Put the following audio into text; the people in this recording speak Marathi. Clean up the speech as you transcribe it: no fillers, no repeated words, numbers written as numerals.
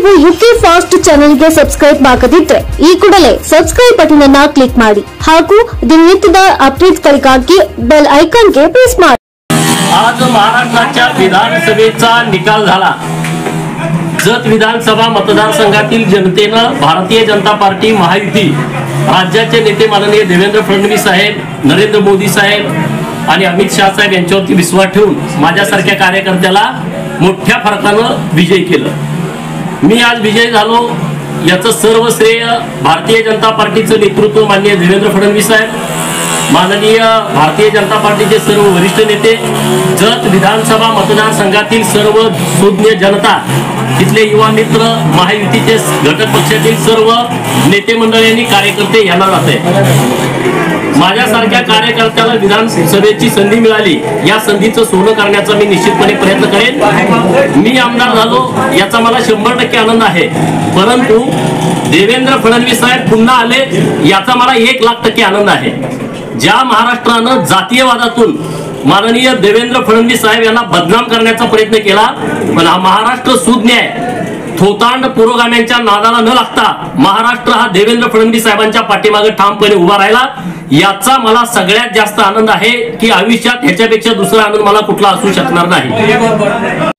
ನೀವು ಯುಕೆ ಫಾಸ್ಟ್ ಚಾನೆಲ್ಗೆ ಸಬ್ಸ್ಕ್ರೈಬ್ ಆಗದಿದ್ದರೆ ಈ ಕೂಡಲೇ ಸಬ್ಸ್ಕ್ರೈಬ್ ಬಟನ್ ಅನ್ನು ಕ್ಲಿಕ್ ಮಾಡಿ ಹಾಗೂ ದಿನನಿತ್ಯದ अपडेट्सಗಳಿಗಾಗಿ बेल आयकॉनಗೆ प्रेस ಮಾಡಿ। आज महाराष्ट्राच्या विधानसभेचा निकाल झाला। जत विधानसभा मतदारसंघातील जनतेने भारतीय जनता पार्टी महायुती राज्याचे नेते माननीय देवेंद्र फडणवीस साहेब, नरेंद्र मोदी साहेब आणि अमित शाह साहेब यांच्यावरती विश्वास ठेवून माझ्यासारख्या कार्यकर्त्याला मोठ्या फरकाने विजयी केलं। मी आज विजयी झालो याचं सर्व श्रेय भारतीय जनता पार्टीचं नेतृत्व माननीय देवेंद्र फडणवीस साहेब, माननीय भारतीय जनता पार्टीचे सर्व वरिष्ठ नेते, जत विधानसभा मतदारसंघातील सर्व सुज्ञ जनता, तिथले युवा मित्र, महायुतीचे घटक पक्षातील सर्व नेते मंडळी कार्यकर्ते यांना जाते। माझ्यासारख्या कार्यकर्त्याला विधानसभेची संधी मिळाली, या संधीचं सोनं करण्याचा मी निश्चितपणे प्रयत्न करेन। मी आमदार झालो याचा मला 100% आनंद आहे, परंतु देवेंद्र फडणवीस साहेब पुन्हा आले याचा मला 1,00,000% आनंद आहे। ज्या महाराष्ट्रानं जातीयवादातून माननीय देवेंद्र फडणवीस साहेब यांना बदनाम करण्याचा प्रयत्न केला, पण हा महाराष्ट्र सुज्ञ आहे। थोतांड पुरोगाम्यांच्या नादाला न लागता महाराष्ट्र हा देवेंद्र फडणवीस साहेबांच्या पाठीमागे ठामपणे उभा राहिला, याचा मला सगळ्यात जास्त आनंद आहे की आयुष्यात ह्याच्यापेक्षा दुसरा आनंद मला कुठला असू शकणार नाही।